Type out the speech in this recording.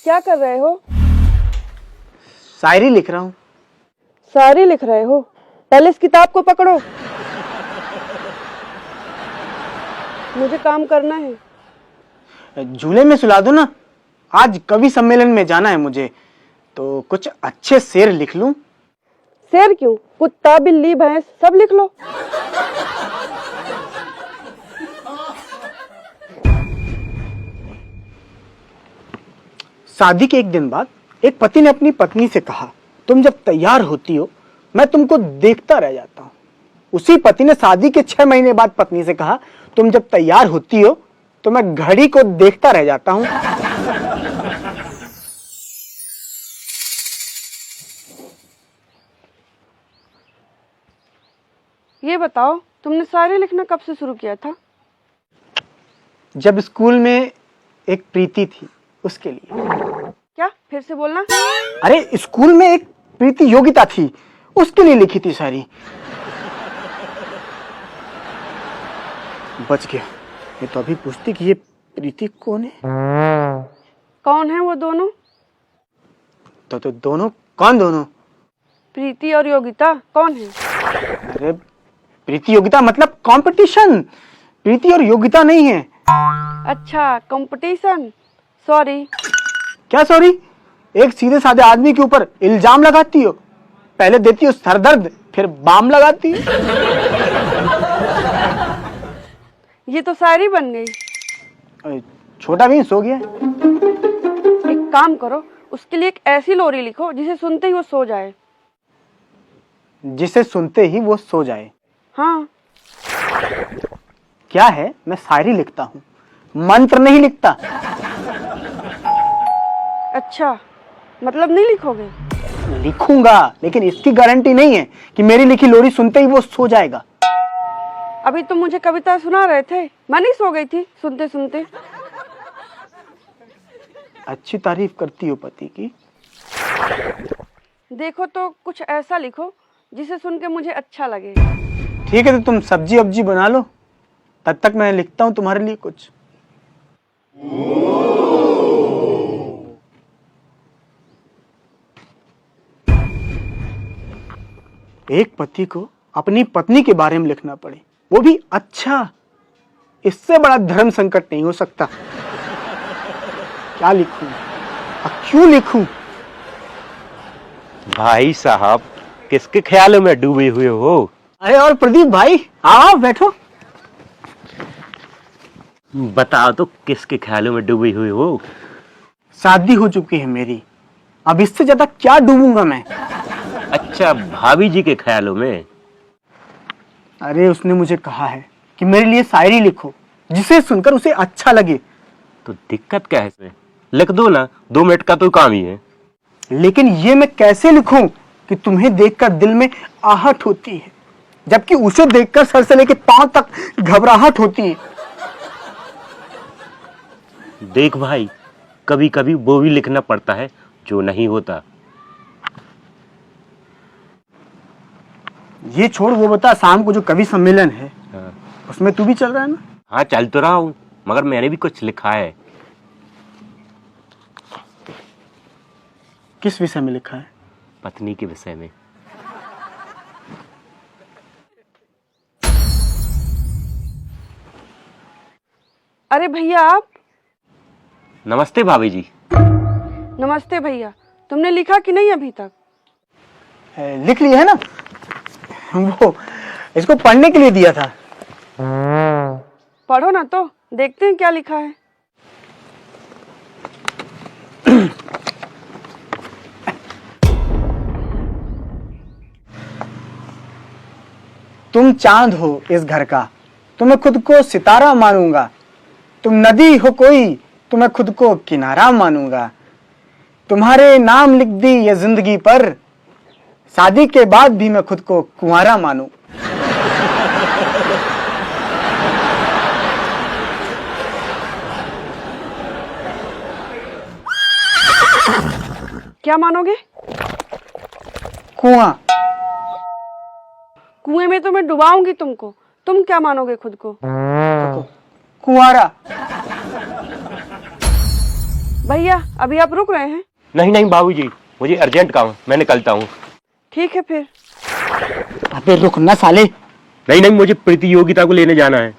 क्या कर रहे हो? शायरी लिख रहा हूँ। शायरी लिख रहे हो? पहले इस किताब को पकड़ो, मुझे काम करना है। झूले में सुला दो ना, आज कवि सम्मेलन में जाना है मुझे, तो कुछ अच्छे शेर लिख लूं। शेर क्यों, कुत्ता बिल्ली भैंस सब लिख लो। शादी के एक दिन बाद एक पति ने अपनी पत्नी से कहा, तुम जब तैयार होती हो मैं तुमको देखता रह जाता हूं। उसी पति ने शादी के 6 महीने बाद पत्नी से कहा, तुम जब तैयार होती हो तो मैं घड़ी को देखता रह जाता हूं। ये बताओ, तुमने शायरी लिखना कब से शुरू किया था? जब स्कूल में एक प्रीति थी उसके लिए। क्या, फिर से बोलना। अरे स्कूल में एक प्रीति योगिता थी, उसके लिए लिखी थी शायरी। बच गया, ये तो अभी पूछती कि ये प्रीति कौन है। कौन है वो दोनों? तो दोनों कौन? दोनों प्रीति और योगिता कौन है? अरे प्रीति योगिता मतलब कंपटीशन, प्रीति और योगिता नहीं है। अच्छा, कंपटीशन। सॉरी। क्या सॉरी? एक सीधे साधे आदमी के ऊपर इल्जाम लगाती हो, पहले देती हो सरदर्द फिर बाम लगाती हो। ये तो शायरी बन गई। छोटा भी सो गया। एक काम करो, उसके लिए एक ऐसी लोरी लिखो जिसे सुनते ही वो सो जाए। जिसे सुनते ही वो सो जाए? हाँ। क्या है, मैं शायरी लिखता हूँ, मंत्र नहीं लिखता। अच्छा, मतलब नहीं लिखोगे? लिखूंगा, लेकिन इसकी गारंटी नहीं है कि मेरी लिखी लोरी सुनते ही वो सो जाएगा। अभी तुम मुझे कविता सुना रहे थे, मैं नहीं सो गई थी सुनते सुनते। अच्छी तारीफ करती हो पति की। देखो तो कुछ ऐसा लिखो जिसे सुन के मुझे अच्छा लगे। ठीक है, तो तुम सब्जी वब्जी बना लो, तब तक मैं लिखता हूँ तुम्हारे लिए कुछ। एक पति को अपनी पत्नी के बारे में लिखना पड़े, वो भी अच्छा, इससे बड़ा धर्म संकट नहीं हो सकता। क्या लिखूं और क्यों लिखूं? भाई साहब, किसके ख्यालों में डूबे हुए हो? अरे और प्रदीप भाई, आओ बैठो। बताओ तो, किसके ख्यालों में डूबे हुए हो? शादी हो चुकी है मेरी, अब इससे ज्यादा क्या डूबूंगा मैं। अच्छा, भाभी जी के ख्यालों में? अरे उसने मुझे कहा है कि मेरे लिए शायरी लिखो जिसे सुनकर उसे अच्छा लगे। तो दिक्कत क्या है इसमें? लिख दो ना, 2 मिनट का तो काम ही है। लेकिन ये मैं कैसे लिखूं कि तुम्हें देखकर दिल में आहट होती है, जबकि उसे देखकर सर से लेकर पांव तक घबराहट होती है। देख भाई, कभी कभी वो भी लिखना पड़ता है जो नहीं होता। ये छोड़, वो बता, शाम को जो कवि सम्मेलन है हाँ। उसमें तू भी चल रहा है ना? हाँ, चल तो रहा हूँ, मगर मैंने भी कुछ लिखा है। किस विषय में लिखा है? पत्नी के विषय में। अरे भैया आप। नमस्ते भाभी जी। नमस्ते भैया, तुमने लिखा कि नहीं अभी तक? लिख लिया है ना, वो इसको पढ़ने के लिए दिया था। पढ़ो ना तो, देखते हैं क्या लिखा है। तुम चांद हो इस घर का, तो मैं खुद को सितारा मानूंगा। तुम नदी हो कोई, तो मैं खुद को किनारा मानूंगा। तुम्हारे नाम लिख दी ये जिंदगी पर, शादी के बाद भी मैं खुद को कुंवारा मानूं। क्या मानोगे? कुआं। कुएं में तो मैं डुबाऊंगी तुमको, तुम क्या मानोगे खुद को? कुंवारा। भैया अभी आप रुक रहे हैं? नहीं नहीं बाबूजी, मुझे अर्जेंट काम है, मैं निकलता हूँ। ठीक है फिर। अबे रुक ना साले। नहीं नहीं, मुझे प्रतियोगिता को लेने जाना है।